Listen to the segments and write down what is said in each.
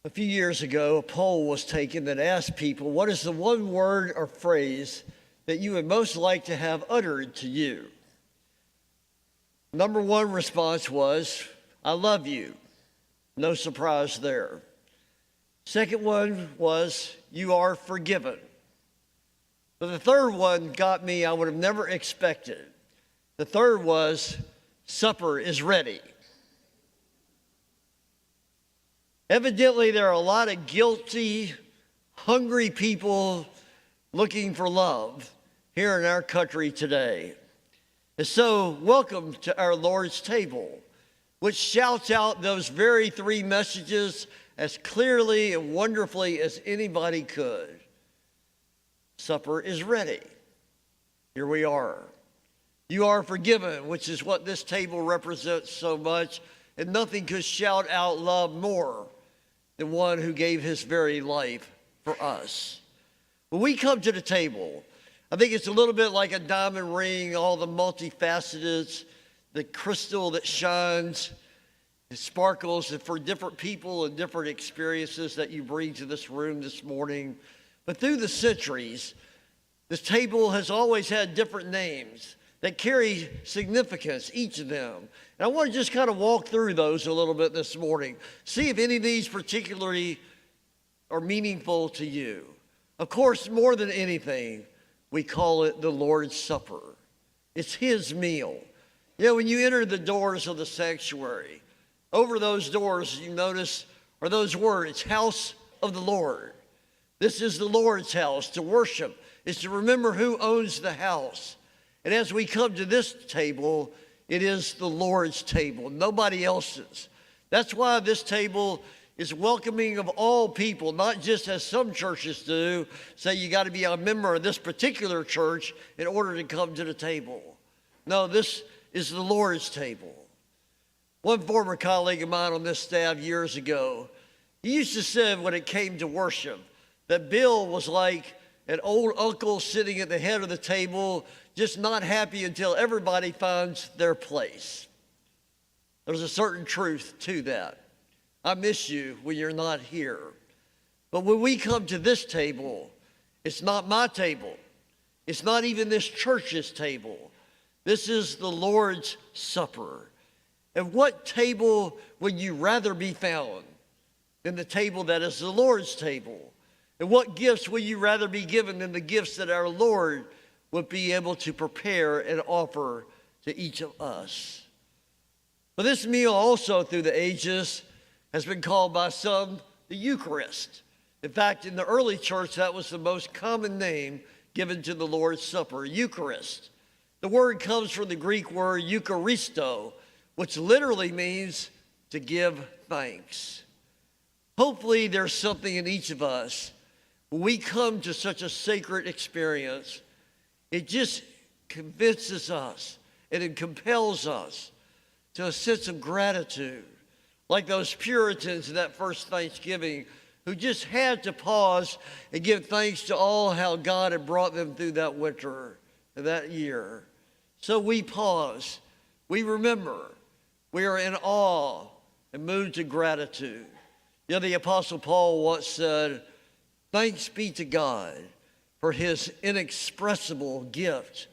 A few years ago, a poll was taken that asked people, what is the one word or phrase that you would most like to have uttered to you? Number one response was, I love you. No surprise there. Second one was, you are forgiven. But the third one got me, I would have never expected. The third was, supper is ready. Evidently, there are a lot of guilty, hungry people looking for love here in our country today. And so, welcome to our Lord's table, which shouts out those very three messages as clearly and wonderfully as anybody could. Supper is ready. Here we are. You are forgiven, which is what this table represents so much, and nothing could shout out love more than one who gave his very life for us. When we come to the table, I think it's a little bit like a diamond ring, all the multifaceteds, the crystal that shines, it sparkles for different people and different experiences that you bring to this room this morning. But through the centuries, this table has always had different names that carry significance, each of them. And I want to just kind of walk through those a little bit this morning, see if any of these particularly are meaningful to you. Of course, more than anything, we call it the Lord's Supper. It's his meal. You know, when you enter the doors of the sanctuary, over those doors you notice are those words, house of the Lord. This is the Lord's house. To worship is to remember who owns the house. And as we come to this table, it is the Lord's table, nobody else's. That's why this table is welcoming of all people, not just as some churches do, say you got to be a member of this particular church in order to come to the table. No, this is the Lord's table. One former colleague of mine on this staff years ago, he used to say when it came to worship, that Bill was like an old uncle sitting at the head of the table, just not happy until everybody finds their place. There's a certain truth to that. I miss you when you're not here. But when we come to this table, it's not my table. It's not even this church's table. This is the Lord's Supper. And what table would you rather be found than the table that is the Lord's table? And what gifts would you rather be given than the gifts that our Lord would be able to prepare and offer to each of us? But this meal also through the ages has been called by some the Eucharist. In fact, in the early church, that was the most common name given to the Lord's Supper, Eucharist. The word comes from the Greek word Eucharisto, which literally means to give thanks. Hopefully there's something in each of us. When we come to such a sacred experience, it just convinces us and it compels us to a sense of gratitude, like those Puritans in that first Thanksgiving who just had to pause and give thanks to all how God had brought them through that winter, that year. So we pause, we remember, we are in awe and moved to gratitude. You know, the Apostle Paul once said, thanks be to God for his inexpressible gift.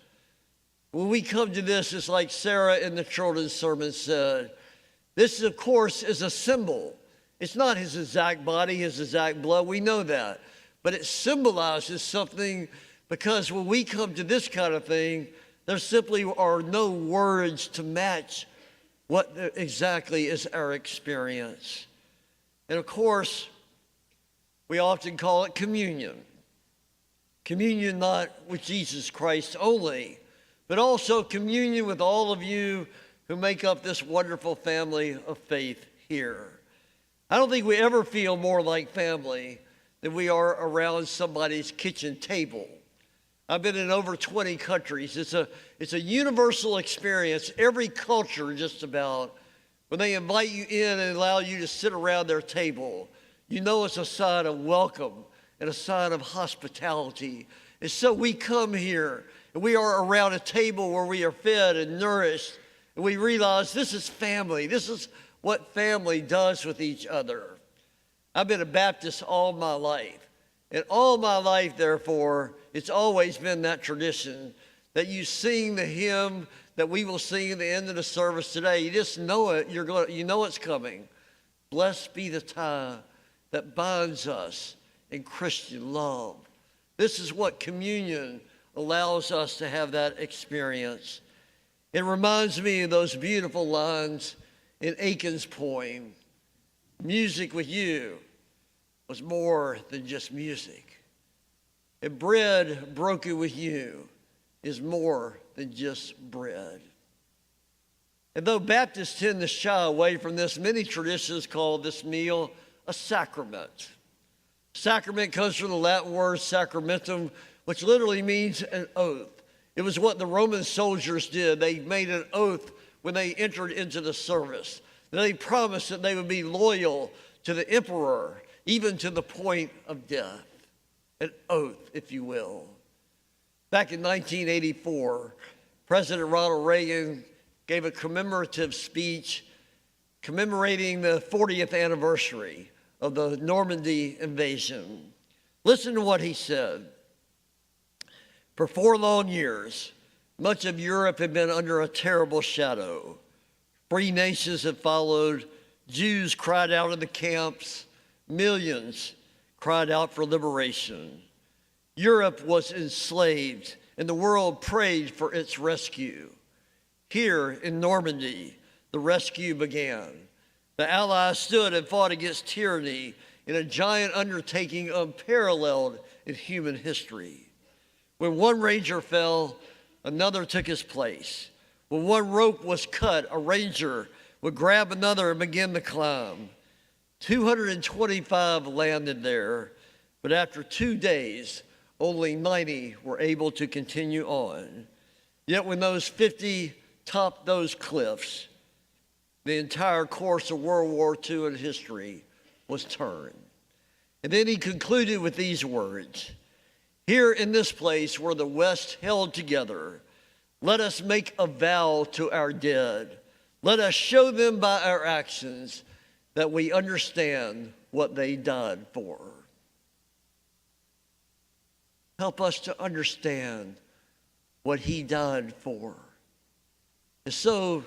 When we come to this, it's like Sarah in the children's sermon said, this, of course, is a symbol. It's not his exact body, his exact blood. We know that. But it symbolizes something because when we come to this kind of thing, there simply are no words to match what exactly is our experience. And of course, we often call it communion. Communion not with Jesus Christ only, but also communion with all of you who make up this wonderful family of faith here. I don't think we ever feel more like family than we are around somebody's kitchen table. I've been in over 20 countries. It's a universal experience. Every culture just about, when they invite you in and allow you to sit around their table, you know it's a sign of welcome and a sign of hospitality. And so we come here and we are around a table where we are fed and nourished, and we realize this is family. This is what family does with each other. I've been a Baptist all my life. And all my life, therefore, it's always been that tradition that you sing the hymn that we will sing at the end of the service today. You just know it. You know it's coming. Blessed be the tie that binds us in Christian love. This is what communion allows us to have that experience. It reminds me of those beautiful lines in Aiken's poem, "Music with you was more than just music. And bread broken with you is more than just bread." And though Baptists tend to shy away from this, many traditions call this meal a sacrament. Sacrament comes from the Latin word sacramentum, which literally means an oath. It was what the Roman soldiers did. They made an oath when they entered into the service. They promised that they would be loyal to the emperor, even to the point of death. An oath, if you will. Back in 1984, President Ronald Reagan gave a commemorative speech commemorating the 40th anniversary of the Normandy invasion. Listen to what he said. "For 4 long years, much of Europe had been under a terrible shadow. Free nations had followed. Jews cried out in the camps. Millions cried out for liberation. Europe was enslaved, and the world prayed for its rescue. Here in Normandy, the rescue began. The Allies stood and fought against tyranny in a giant undertaking unparalleled in human history. When one ranger fell, another took his place. When one rope was cut, a ranger would grab another and begin to climb. 225 landed there, but after 2 days, only 90 were able to continue on. Yet when those 50 topped those cliffs, the entire course of World War II in history was turned." And then he concluded with these words, "Here in this place where the West held together, let us make a vow to our dead. Let us show them by our actions that we understand what they died for." Help us to understand what he died for. And so,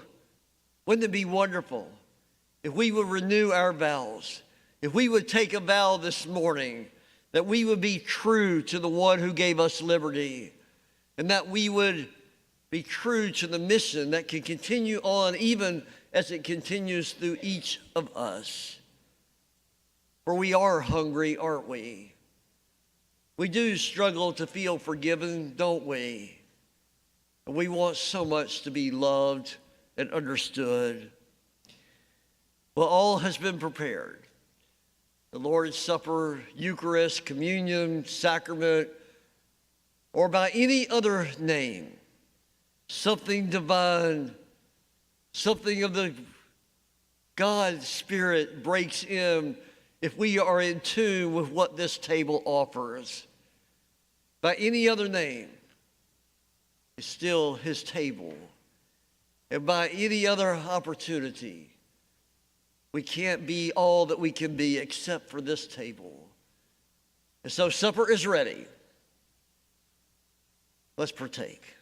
wouldn't it be wonderful if we would renew our vows, if we would take a vow this morning that we would be true to the one who gave us liberty, and that we would be true to the mission that can continue on even as it continues through each of us. For we are hungry, aren't we? We do struggle to feel forgiven, don't we? And we want so much to be loved and understood. Well, all has been prepared. The Lord's Supper, Eucharist, communion, sacrament, or by any other name, something divine, something of the God Spirit breaks in if we are in tune with what this table offers. By any other name, it's still his table. And by any other opportunity, we can't be all that we can be except for this table. And so supper is ready. Let's partake.